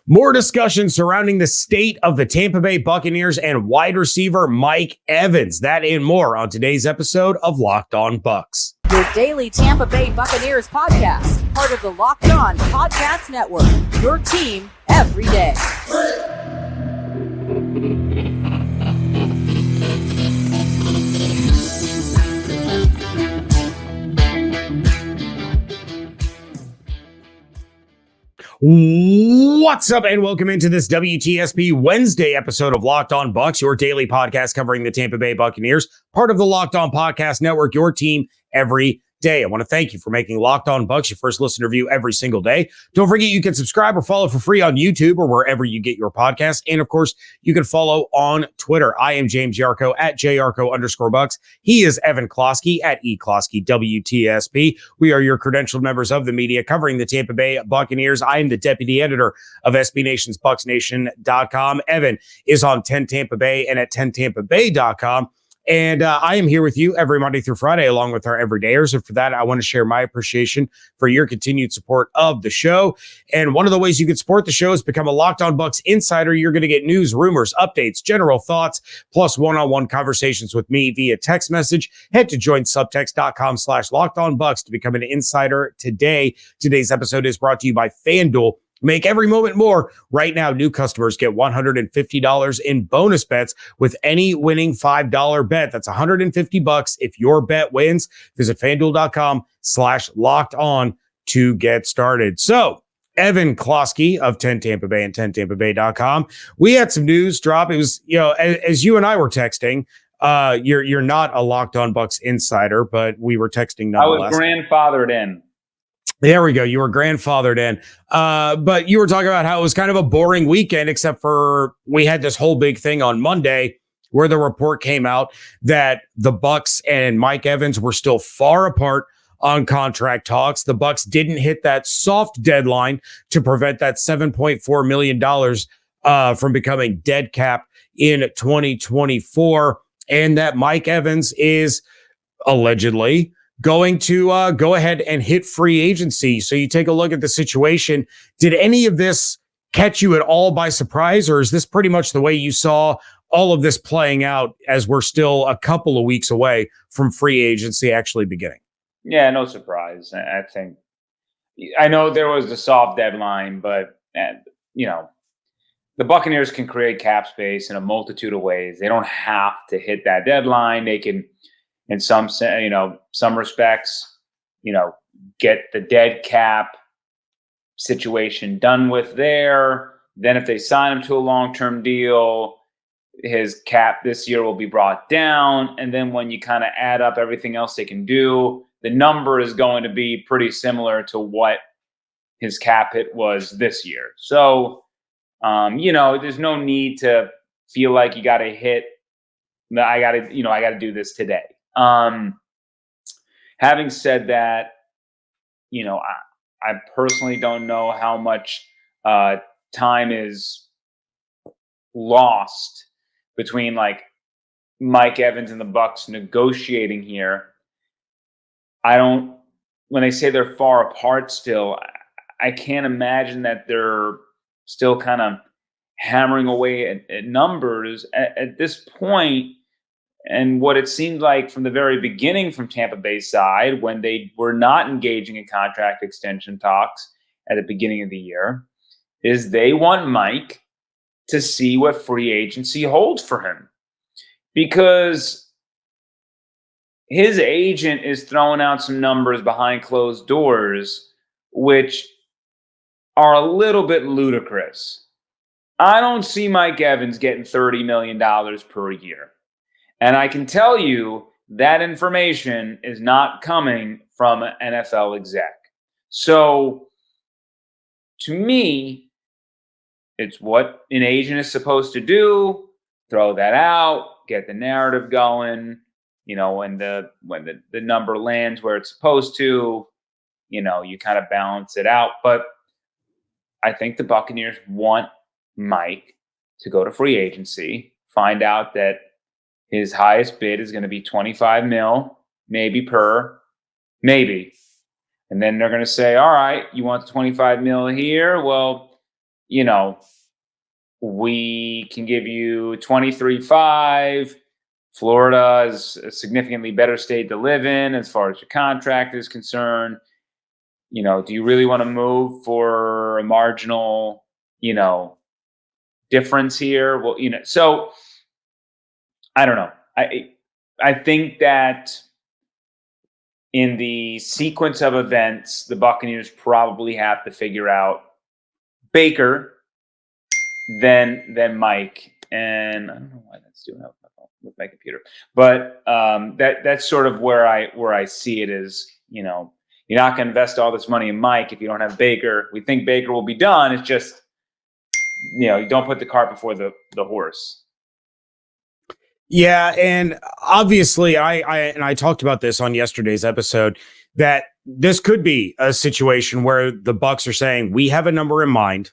More discussion surrounding the state of the Tampa Bay Buccaneers and wide receiver Mike Evans. That and more on today's episode of Locked On Bucs. Your daily Tampa Bay Buccaneers podcast, part of the Locked On Podcast Network. Your team every day. What's up, and welcome into this WTSP Wednesday episode of Locked On Bucs, your daily podcast covering the Tampa Bay Buccaneers, part of the Locked On Podcast Network, your team every day. I want to thank you for making Locked On Bucs your first listen review every single day. Don't forget you can subscribe or follow for free on YouTube or wherever you get your podcasts. And of course, you can follow on Twitter. I am James Yarcho at JYarcho_Bucs. He is Evan Klosky at EKlosky_WTSP. We are your credentialed members of the media covering the Tampa Bay Buccaneers. I am the deputy editor of SB Nation's BucsNation.com. Evan is on 10 Tampa Bay and at 10tampabay.com. And I am here with you every Monday through Friday, along with our everydayers. And for that, I want to share my appreciation for your continued support of the show. And one of the ways you can support the show is become a Locked On Bucs insider. You're going to get news, rumors, updates, general thoughts, plus one-on-one conversations with me via text message. Head to join subtext.com/LockedOnBucs to become an insider today. Today's episode is brought to you by FanDuel. Make every moment more. Right now, new customers get $150 in bonus bets with any winning $5 bet. That's $150 if your bet wins. Visit FanDuel.com/locked-on to get started. So, Evan Klosky of 10 Tampa Bay and 10tampabay.com. We had some news drop. It was, as you and I were texting, you're not a Locked On Bucs insider, but we were texting nonetheless. I was grandfathered in. There we go. You were grandfathered in. But you were talking about how it was kind of a boring weekend, except for we had this whole big thing on Monday where the report came out that the Bucs and Mike Evans were still far apart on contract talks. The Bucs didn't hit that soft deadline to prevent that $7.4 million from becoming dead cap in 2024. And that Mike Evans is allegedly going to go ahead and hit free agency. So you take a look at the situation. Did any of this catch you at all by surprise, or is this pretty much the way you saw all of this playing out as we're still a couple of weeks away from free agency actually beginning? Yeah, no surprise. I know there was a soft deadline, but the Buccaneers can create cap space in a multitude of ways. They don't have to hit that deadline. They can, in some respects, get the dead cap situation done with there. Then if they sign him to a long-term deal, his cap this year will be brought down. And then when you kind of add up everything else they can do, the number is going to be pretty similar to what his cap hit was this year. So, there's no need to feel like you got to hit. I got to do this today. Having said that, I personally don't know how much time is lost between like Mike Evans and the Bucs negotiating here. When they say they're far apart still, I can't imagine that they're still kind of hammering away at numbers at this point. And what it seemed like from the very beginning from Tampa Bay's side, when they were not engaging in contract extension talks at the beginning of the year, is they want Mike to see what free agency holds for him. Because his agent is throwing out some numbers behind closed doors, which are a little bit ludicrous. I don't see Mike Evans getting $30 million per year. And I can tell you that information is not coming from an NFL exec. So to me, it's what an agent is supposed to do. Throw that out, get the narrative going. When the number lands where it's supposed to, you kind of balance it out. But I think the Buccaneers want Mike to go to free agency, find out that his highest bid is going to be $25 million, maybe. And then they're going to say, all right, you want the $25 million here? Well, we can give you 23.5. Florida is a significantly better state to live in as far as your contract is concerned. Do you really want to move for a marginal, difference here? Well, so I don't know. I think that in the sequence of events, the Buccaneers probably have to figure out Baker, then Mike, and I don't know why that's doing that with my computer, but that's sort of where I see it is. You're not going to invest all this money in Mike if you don't have Baker. We think Baker will be done. It's just you don't put the cart before the horse. Yeah, and obviously, I talked about this on yesterday's episode that this could be a situation where the Bucs are saying we have a number in mind.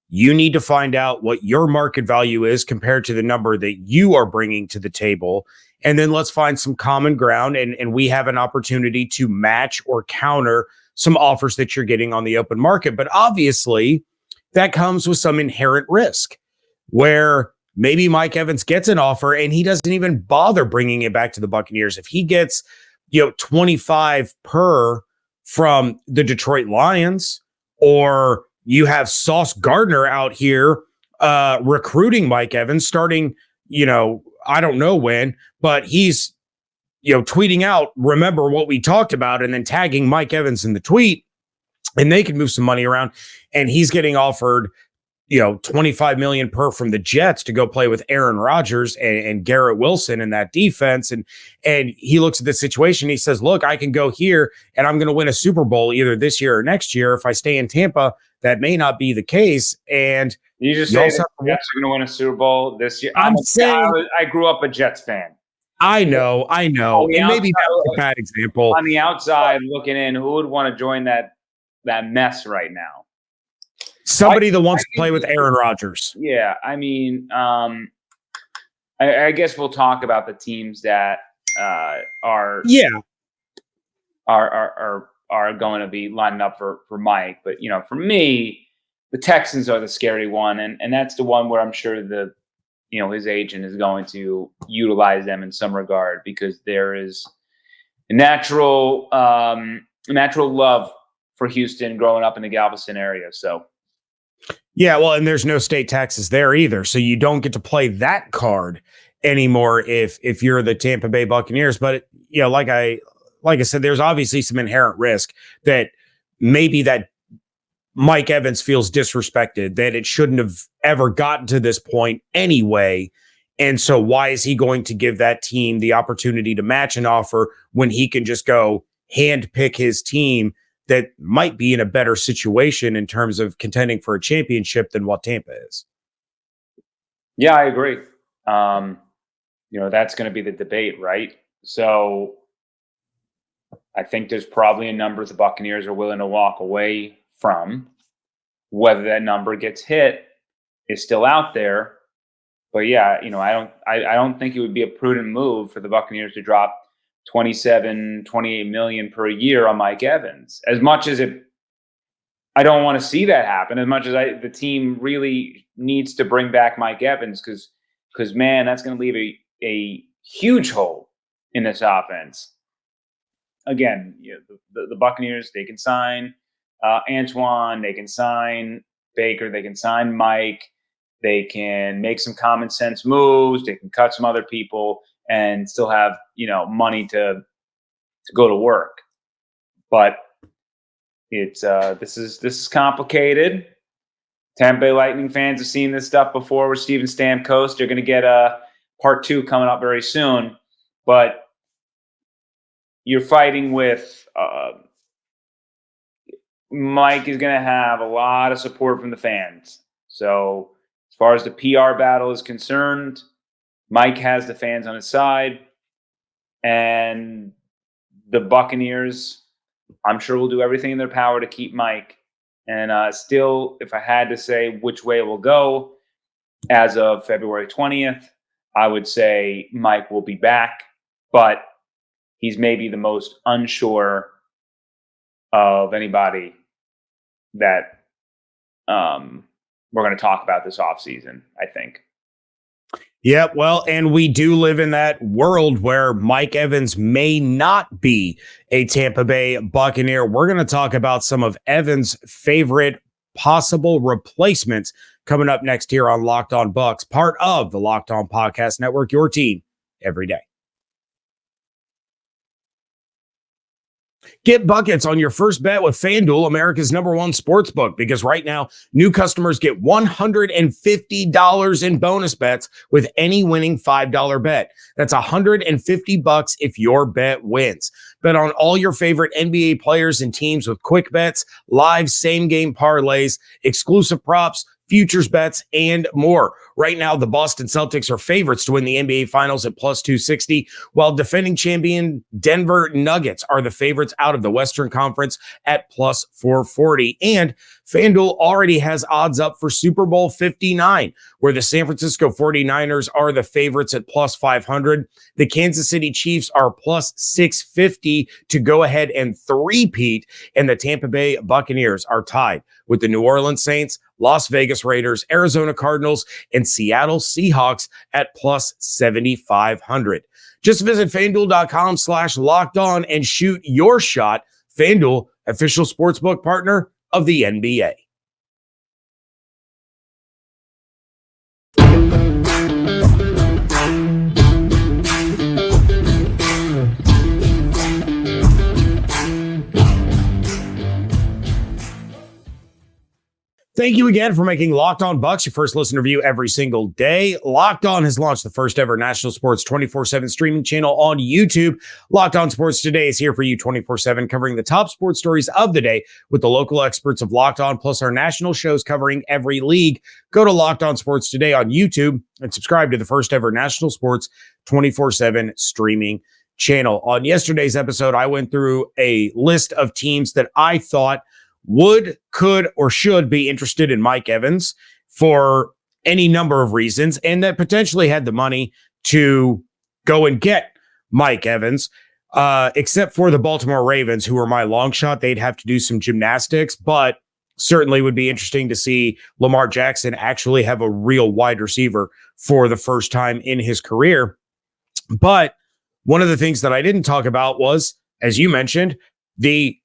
You need to find out what your market value is compared to the number that you are bringing to the table, and then let's find some common ground, and we have an opportunity to match or counter some offers that you're getting on the open market. But obviously, that comes with some inherent risk, where maybe Mike Evans gets an offer and he doesn't even bother bringing it back to the Buccaneers. If he gets, 25 per from the Detroit Lions, or you have Sauce Gardner out here recruiting Mike Evans starting, I don't know when, but he's, tweeting out, remember what we talked about, and then tagging Mike Evans in the tweet, and they can move some money around, and he's getting offered 25 million per from the Jets to go play with Aaron Rodgers and Garrett Wilson in that defense. And he looks at the situation. He says, look, I can go here and I'm going to win a Super Bowl either this year or next year. If I stay in Tampa, that may not be the case. And you just say the Jets are going to win a Super Bowl this year. I grew up a Jets fan. I know. And maybe that's a bad example. On the outside looking in, who would want to join that mess right now? Somebody that wants to play with Aaron Rodgers. Yeah, I mean, I guess we'll talk about the teams that are going to be lining up for Mike. But for me, the Texans are the scary one, and that's the one where I'm sure his agent is going to utilize them in some regard, because there is a natural love for Houston growing up in the Galveston area. So. Yeah, well, and there's no state taxes there either, so you don't get to play that card anymore if you're the Tampa Bay Buccaneers. But like I said, there's obviously some inherent risk that maybe that Mike Evans feels disrespected, that it shouldn't have ever gotten to this point anyway. And so why is he going to give that team the opportunity to match an offer when he can just go handpick his team that might be in a better situation in terms of contending for a championship than what Tampa is? Yeah, I agree. That's going to be the debate, right? So I think there's probably a number the Buccaneers are willing to walk away from. Whether that number gets hit is still out there. But yeah, I don't think it would be a prudent move for the Buccaneers to drop 28 million per year on Mike Evans. As much as I don't want to see that happen, as much as the team really needs to bring back Mike Evans, because man, that's going to leave a huge hole in this offense. Again, the Buccaneers, they can sign Antoine, they can sign Baker, they can sign Mike, they can make some common sense moves, they can cut some other people, and still have money to go to work. But it's this is complicated. Tampa Bay Lightning fans have seen this stuff before with Steven Stamkos. They're going to get a part 2 coming up very soon. But you're fighting with Mike is going to have a lot of support from the fans. So as far as the PR battle is concerned, Mike has the fans on his side, and the Buccaneers, I'm sure, will do everything in their power to keep Mike. And still, if I had to say which way it will go, as of February 20th, I would say Mike will be back, but he's maybe the most unsure of anybody that we're going to talk about this offseason, I think. Yeah, well, and we do live in that world where Mike Evans may not be a Tampa Bay Buccaneer. We're going to talk about some of Evans' favorite possible replacements coming up next here on Locked On Bucs, part of the Locked On Podcast Network, your team every day. Get buckets on your first bet with FanDuel, America's #1 sports book, because right now, new customers get $150 in bonus bets with any winning $5 bet. That's $150 if your bet wins. Bet on all your favorite NBA players and teams with quick bets, live same-game parlays, exclusive props, futures bets, and more. Right now, the Boston Celtics are favorites to win the NBA Finals at plus 260, while defending champion Denver Nuggets are the favorites out of the Western Conference at plus 440. And FanDuel already has odds up for Super Bowl 59, where the San Francisco 49ers are the favorites at plus 500. The Kansas City Chiefs are plus 650 to go ahead and three-peat, and the Tampa Bay Buccaneers are tied with the New Orleans Saints, Las Vegas Raiders, Arizona Cardinals, and Seattle Seahawks at plus 7,500. Just visit FanDuel.com/lockedon and shoot your shot. FanDuel, official sportsbook partner of the NBA. Thank you again for making Locked On Bucs your first listen review every single day. Locked On has launched the first ever national sports 24/7 streaming channel on YouTube. Locked On Sports Today is here for you 24/7, covering the top sports stories of the day with the local experts of Locked On, plus our national shows covering every league. Go to Locked On Sports Today on YouTube and subscribe to the first ever national sports 24/7 streaming channel. On yesterday's episode, I went through a list of teams that I thought would, could, or should be interested in Mike Evans for any number of reasons, and that potentially had the money to go and get Mike Evans, except for the Baltimore Ravens, who are my long shot. They'd have to do some gymnastics, but certainly would be interesting to see Lamar Jackson actually have a real wide receiver for the first time in his career. But one of the things that I didn't talk about was, as you mentioned, the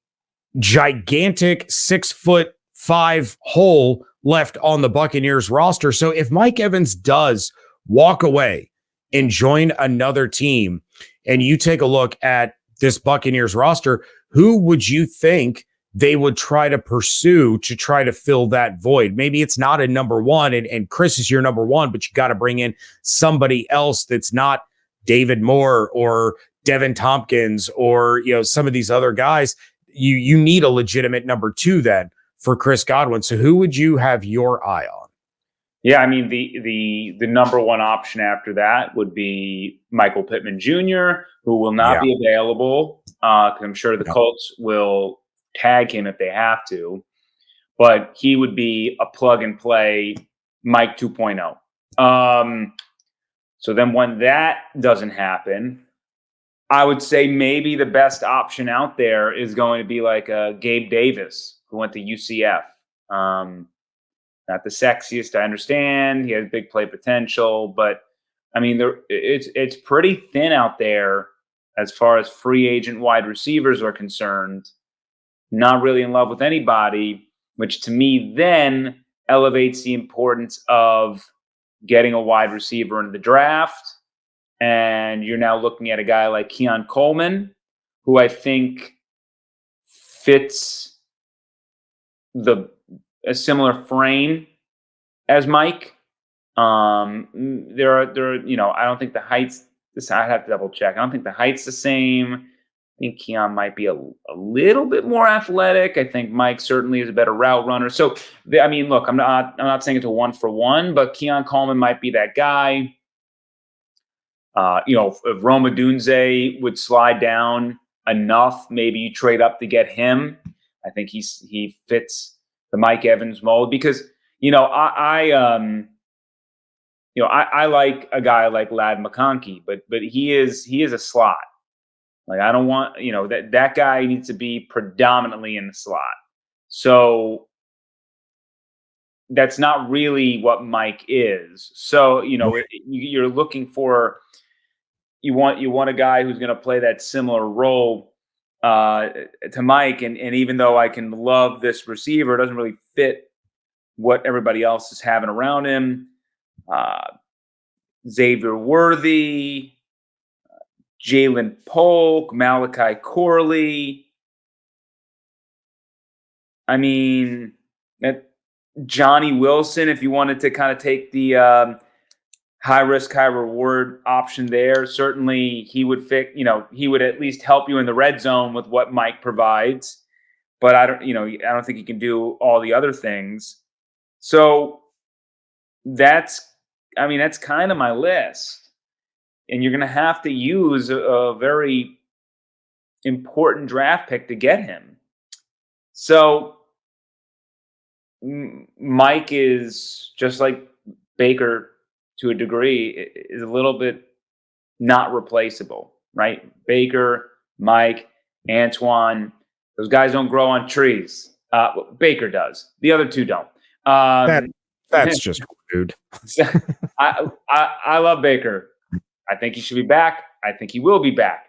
gigantic 6'5" hole left on the Buccaneers roster. So if Mike Evans does walk away and join another team, and you take a look at this Buccaneers roster, who would you think they would try to pursue to try to fill that void? Maybe it's not a number one, and Chris is your number one, but you got to bring in somebody else that's not David Moore or Devin Tompkins or, some of these other guys. You need a legitimate number two then for Chris Godwin. So who would you have your eye on? Yeah, I mean, the number one option after that would be Michael Pittman Jr., who will not be available because I'm sure the Colts will tag him if they have to. But he would be a plug and play Mike 2.0. So then when that doesn't happen, I would say maybe the best option out there is going to be like Gabe Davis, who went to UCF. Not the sexiest, I understand. He has big play potential, but I mean, it's pretty thin out there as far as free agent wide receivers are concerned. Not really in love with anybody, which to me then elevates the importance of getting a wide receiver in the draft. And you're now looking at a guy like Keon Coleman, who I think fits a similar frame as Mike. I don't think the height's I'd have to double check. I don't think the height's the same. I think Keon might be a little bit more athletic. I think Mike certainly is a better route runner. So, look, I'm not saying it's a 1-for-1, but Keon Coleman might be that guy. If Roma Dunze would slide down enough, maybe you trade up to get him. I think he fits the Mike Evans mold because, I like a guy like Ladd McConkey, but he is a slot. Like, I don't want, that guy needs to be predominantly in the slot. So that's not really what Mike is. So, you're looking for, you want a guy who's going to play that similar role to Mike. And even though I can love this receiver, it doesn't really fit what everybody else is having around him. Xavier Worthy, Jalen Polk, Malachi Corley. I mean, Johnny Wilson, if you wanted to kind of take the high risk, high reward option there, certainly he would fit, he would at least help you in the red zone with what Mike provides. But I don't think he can do all the other things. So that's kind of my list. And you're going to have to use a very important draft pick to get him. So Mike is just like Baker to a degree, is a little bit not replaceable, right? Baker, Mike, Antoine, those guys don't grow on trees. Baker does. The other two don't. That's just rude. I love Baker. I think he should be back. I think he will be back.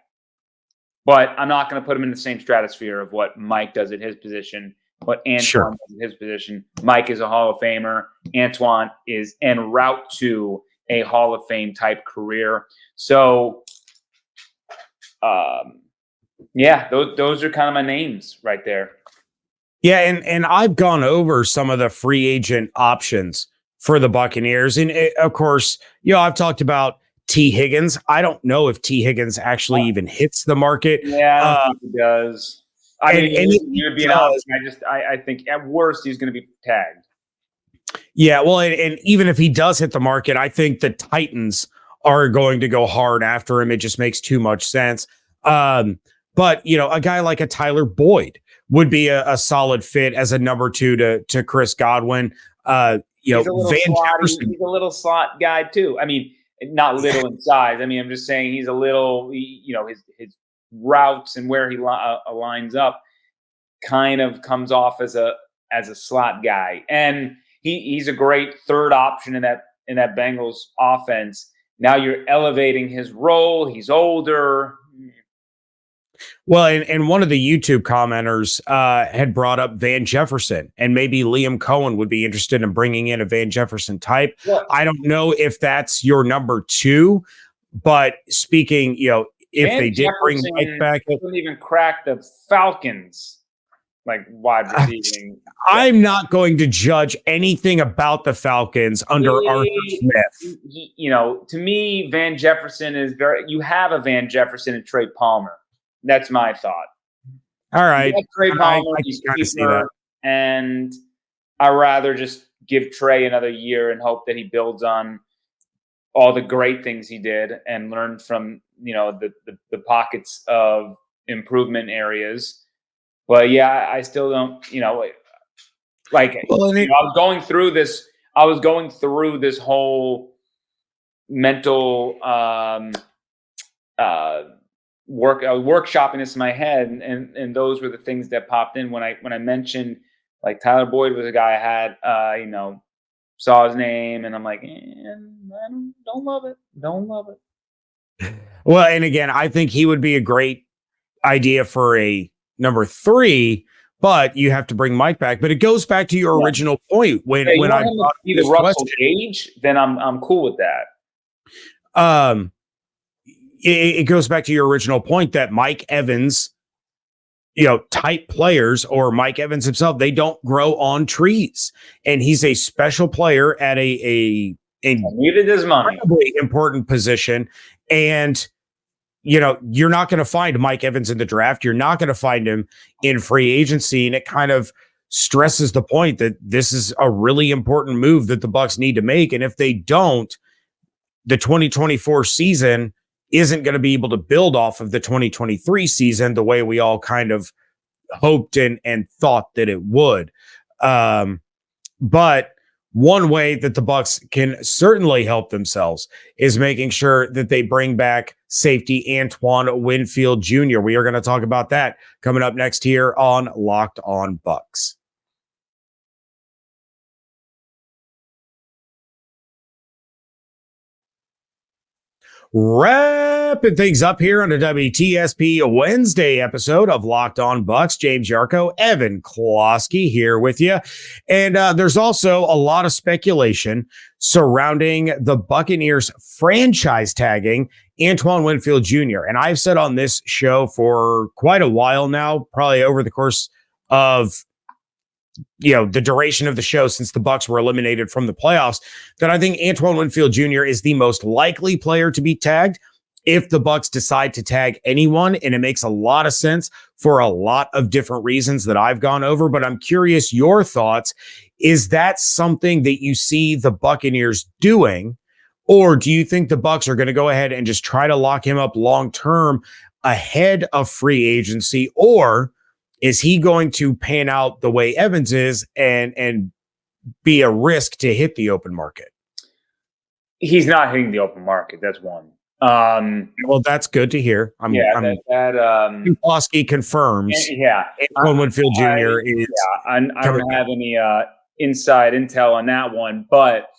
But I'm not going to put him in the same stratosphere of what Mike does at his position, what Antoine does at his position. Mike is a Hall of Famer. Antoine is en route to a Hall of Fame type career. So, those are kind of my names right there. Yeah, and I've gone over some of the free agent options for the Buccaneers. And of course, I've talked about T. Higgins. I don't know if T. Higgins actually even hits the market. Yeah, I don't think he does. He would be an option. I think at worst he's going to be tagged. Yeah, well, and even if he does hit the market, I think the Titans are going to go hard after him. It just makes too much sense. But a guy like a Tyler Boyd would be a solid fit as a number 2 to Chris Godwin. Van Jefferson. He's a little slot guy too. I mean, not little in size. I mean, I'm just saying he's a little, his routes and where he lines up kind of comes off as a slot guy. And he's a great third option in that Bengals offense. Now you're elevating his role. He's older. Well, and one of the YouTube commenters had brought up Van Jefferson, and maybe Liam Cohen would be interested in bringing in a Van Jefferson type. Well, I don't know if that's your number 2, but speaking, if Van they did bring Mike back, couldn't even crack the Falcons like wide receiving. I'm not going to judge anything about the Falcons under Arthur Smith. To me, Van Jefferson is you have a Van Jefferson and Trey Palmer. That's my thought. All right. Trey Palmer, I kind of see that. And I'd rather just give Trey another year and hope that he builds on all the great things he did and learn from, the pockets of improvement areas. But yeah, I still don't, I was going through this. I was going through this whole mental workshopping this in my head, and those were the things that popped in when I mentioned, like, Tyler Boyd was a guy I had, saw his name, and I'm like, I don't love it. Well, and again, I think he would be a great idea for a number 3, but you have to bring Mike back. But it goes back to your original point when I brought either Russell Gage, then I'm cool with that. It goes back to your original point that Mike Evans, type players, or Mike Evans himself, they don't grow on trees, and he's a special player at a needed his money, incredibly important position. And you're not going to find Mike Evans in the draft. You're not going to find him in free agency, and it kind of stresses the point that this is a really important move that the Bucs need to make. And if they don't, the 2024 season isn't going to be able to build off of the 2023 season the way we all kind of hoped and thought that it would. But one way that the Bucs can certainly help themselves is making sure that they bring back safety Antoine Winfield Jr. We are going to talk about that coming up next here on Locked On Bucs. Wrapping things up here on a WTSP Wednesday episode of Locked On Bucs. James Yarcho, Evan Klosky here with you. And there's also a lot of speculation surrounding the Buccaneers franchise tagging Antoine Winfield Jr. And I've said on this show for quite a while now, probably over the course of the duration of the show since the Bucs were eliminated from the playoffs, that I think Antoine Winfield Jr. is the most likely player to be tagged if the Bucs decide to tag anyone. And it makes a lot of sense for a lot of different reasons that I've gone over. But I'm curious your thoughts. Is that something that you see the Buccaneers doing? Or do you think the Bucs are going to go ahead and just try to lock him up long term ahead of free agency? Or is he going to pan out the way Evans is and be a risk to hit the open market? He's not hitting the open market. That's one. Well, that's good to hear. Klosky confirms. Antoine Winfield Jr. is. I don't have any inside intel on that one, but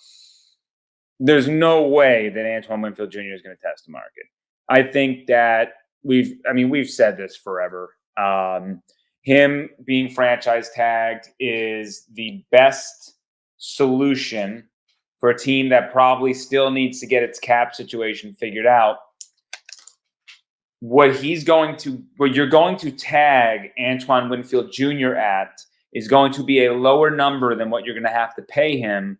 there's no way that Antoine Winfield Jr. is going to test the market. I think that we've said this forever. Him being franchise tagged is the best solution for a team that probably still needs to get its cap situation figured out. What you're going to tag Antoine Winfield Jr. at is going to be a lower number than what you're going to have to pay him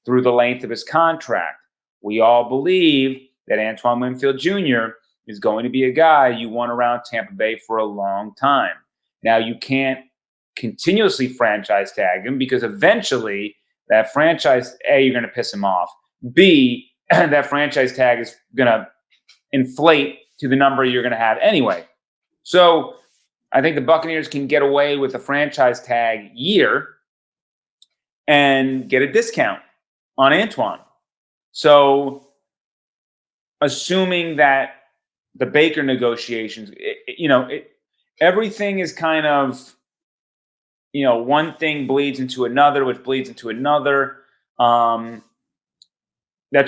through the length of his contract. We all believe that Antoine Winfield Jr. is going to be a guy you want around Tampa Bay for a long time. Now, you can't continuously franchise tag him because eventually that franchise, A, you're going to piss him off. B, that franchise tag is going to inflate to the number you're going to have anyway. So I think the Buccaneers can get away with a franchise tag year and get a discount on Antoine. So assuming that the Baker negotiations, everything is kind of, one thing bleeds into another, which bleeds into another. That's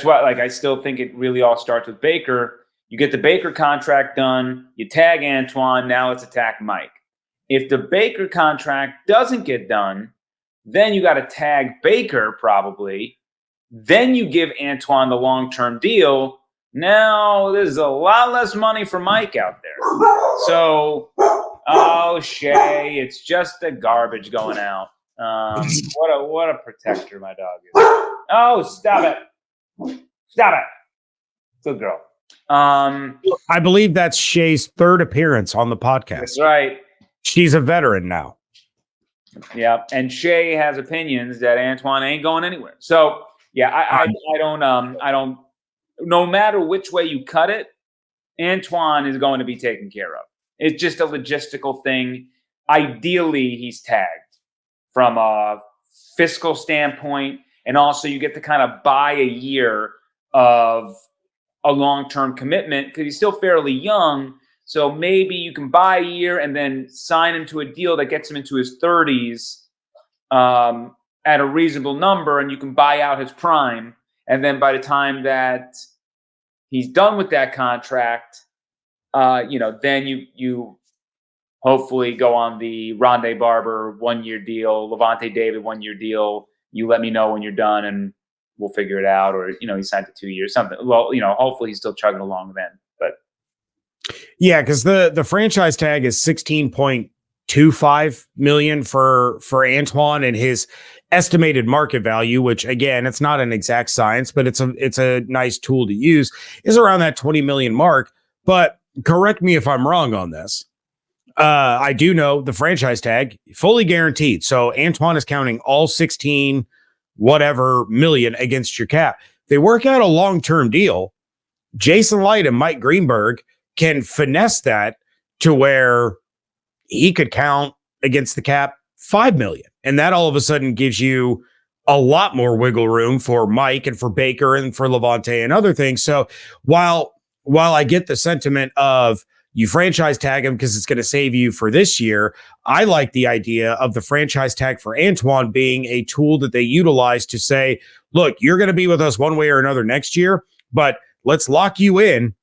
why, I still think it really all starts with Baker. You get the Baker contract done, you tag Antoine, now let's attack Mike. If the Baker contract doesn't get done, then you got to tag Baker probably. Then you give Antoine the long-term deal. Now there's a lot less money for Mike out there. So, Shay, it's just the garbage going out. What a protector my dog is. Oh, stop it. Stop it. Good girl. I believe that's Shay's third appearance on the podcast. That's right. She's a veteran now. Yeah, and Shay has opinions that Antoine ain't going anywhere. So, yeah, I don't. No matter which way you cut it, Antoine is going to be taken care of. It's just a logistical thing. Ideally, he's tagged from a fiscal standpoint, and also you get to kind of buy a year of a long-term commitment because he's still fairly young. So maybe you can buy a year and then sign him to a deal that gets him into his 30s at a reasonable number, and you can buy out his prime. And then by the time that he's done with that contract, then you hopefully go on the Rondé Barber 1-year deal, Levante David 1-year deal. You let me know when you're done and we'll figure it out. Or, he signed to 2 years, something. Well, hopefully he's still chugging along then. But yeah, because the franchise tag is $16.25 million for Antoine, and his estimated market value, which again, it's not an exact science, but it's a nice tool to use, is around that 20 million mark. But correct me if I'm wrong on this. I do know the franchise tag fully guaranteed. So Antoine is counting all 16 whatever million against your cap. They work out a long-term deal. Jason Light and Mike Greenberg can finesse that to where he could count against the cap 5 million. And that all of a sudden gives you a lot more wiggle room for Mike and for Baker and for Levante and other things. So while I get the sentiment of you franchise tag him because it's going to save you for this year, I like the idea of the franchise tag for Antoine being a tool that they utilize to say, look, you're going to be with us one way or another next year, but let's lock you in.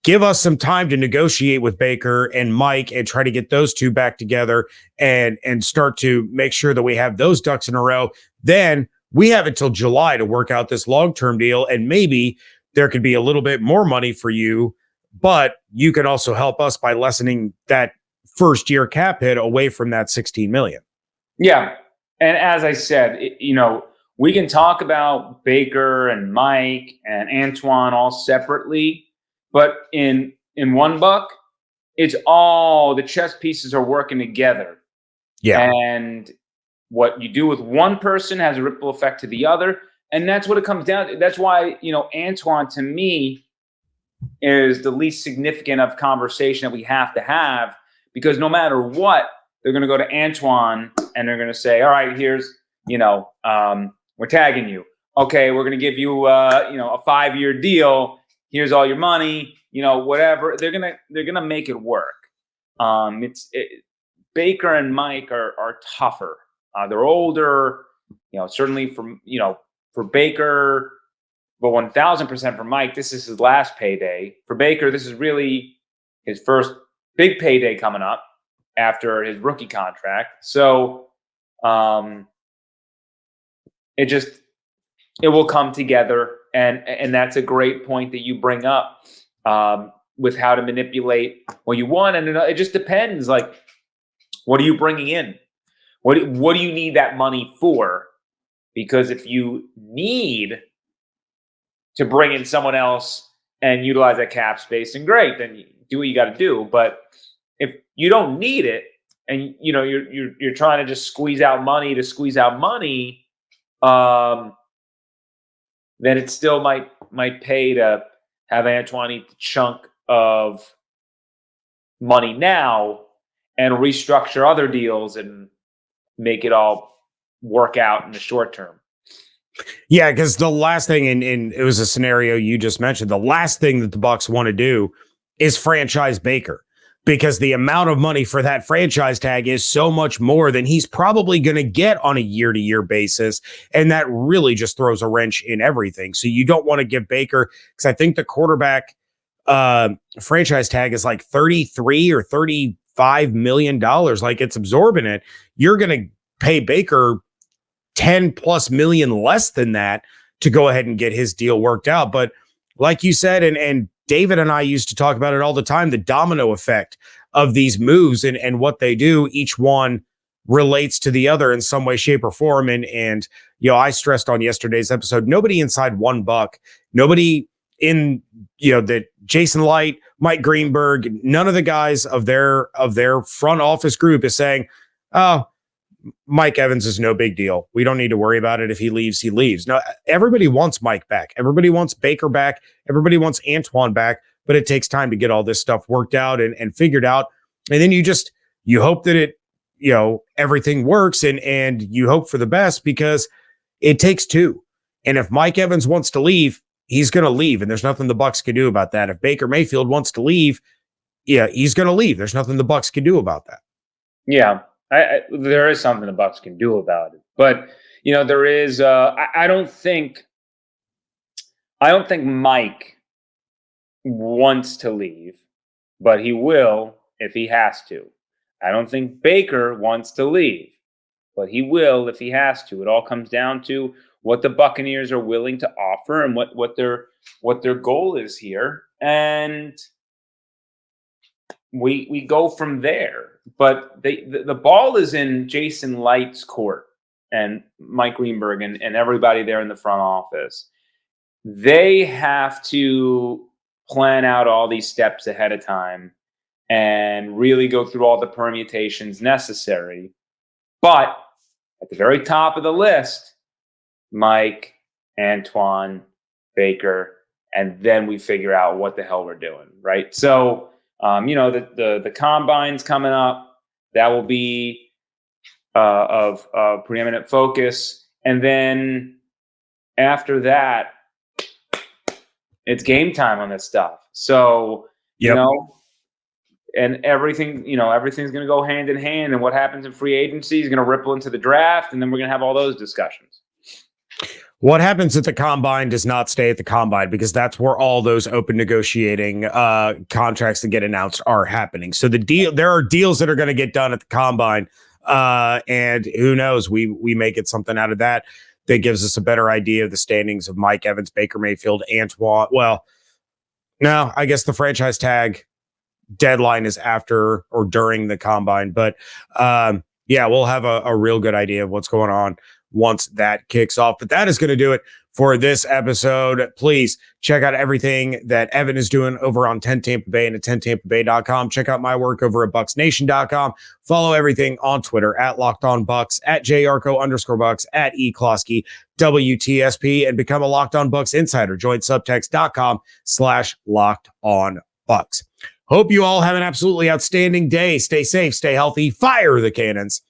Give us some time to negotiate with Baker and Mike and try to get those two back together and start to make sure that we have those ducks in a row. Then we have until July to work out this long-term deal, and maybe there could be a little bit more money for you, but you can also help us by lessening that first year cap hit away from that $16 million. Yeah. And as I said, we can talk about Baker and Mike and Antoine all separately, but in one buck, it's all the chess pieces are working together. Yeah. And what you do with one person has a ripple effect to the other. And that's what it comes down to. That's why, Antoine, to me, is the least significant of conversation that we have to have, because no matter what, they're going to go to Antoine and they're going to say, all right, here's, we're tagging you. Okay, we're going to give you, a 5-year deal. Here's all your money, whatever. They're going to make it work. Baker and Mike are tougher. They're older, certainly for Baker, but 1,000% for Mike, this is his last payday. For Baker, this is really his first big payday coming up after his rookie contract. So it will come together. And that's a great point that you bring up with how to manipulate what you want. And it just depends. Like, what are you bringing in? What do you need that money for? Because if you need to bring in someone else and utilize that cap space, then great, then you do what you got to do. But if you don't need it, and you're trying to just squeeze out money to squeeze out money, then it still might pay to have Antoine eat the chunk of money now and restructure other deals and make it all work out in the short term. Yeah, because the last thing, and it was a scenario you just mentioned, the last thing that the Bucs want to do is franchise Baker, because the amount of money for that franchise tag is so much more than he's probably going to get on a year-to-year basis. And that really just throws a wrench in everything. So you don't want to give Baker, because I think the quarterback franchise tag is like $33 or $35 million. Like, it's absorbent. You're going to pay Baker 10 plus million less than that to go ahead and get his deal worked out. But like you said, and David and I used to talk about it all the time, the domino effect of these moves and what they do, each one relates to the other in some way, shape, or form. And I stressed on yesterday's episode, nobody inside $1, nobody in, that Jason Light, Mike Greenberg, none of the guys of their front office group is saying, oh, Mike Evans is no big deal. We don't need to worry about it. If he leaves, he leaves. No, everybody wants Mike back. Everybody wants Baker back. Everybody wants Antoine back, but it takes time to get all this stuff worked out and figured out. And then you hope that it, everything works and you hope for the best, because it takes two. And if Mike Evans wants to leave, he's going to leave. And there's nothing the Bucs can do about that. If Baker Mayfield wants to leave, he's going to leave. There's nothing the Bucs can do about that. Yeah. There is something the Bucs can do about it, but there is. I don't think Mike wants to leave, but he will if he has to. I don't think Baker wants to leave, but he will if he has to. It all comes down to what the Buccaneers are willing to offer and what their goal is here, and we go from there. But the ball is in Jason Light's court and Mike Greenberg and everybody there in the front office. They have to plan out all these steps ahead of time and really go through all the permutations necessary. But at the very top of the list, Mike, Antoine, Baker, and then we figure out what the hell we're doing, right? So the combine's coming up. That will be of preeminent focus. And then after that, it's game time on this stuff. So, and everything, everything's going to go hand in hand. And what happens in free agency is going to ripple into the draft. And then we're going to have all those discussions. What happens at the combine does not stay at the combine, because that's where all those open negotiating contracts that get announced are happening. So there are deals that are going to get done at the combine, and who knows, we may get something out of that gives us a better idea of the standings of Mike Evans, Baker Mayfield, Antoine. Well, no, I guess the franchise tag deadline is after or during the combine, but yeah, we'll have a real good idea of what's going on once that kicks off. But that is going to do it for this episode. Please check out everything that Evan is doing over on 10 Tampa Bay and at 10tampabay.com. Check out my work over at bucksnation.com. Follow everything on Twitter at Locked On Bucs, at Yarcho_Bucs, at eCloskey, WTSP, and become a Locked On Bucs insider. Join subtext.com/Locked On Bucs. Hope you all have an absolutely outstanding day. Stay safe, stay healthy, fire the cannons.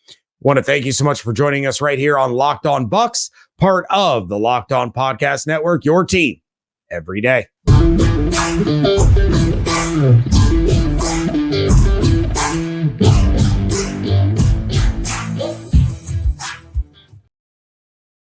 Want to thank you so much for joining us right here on Locked On Bucs, part of the Locked On Podcast Network, your team every day.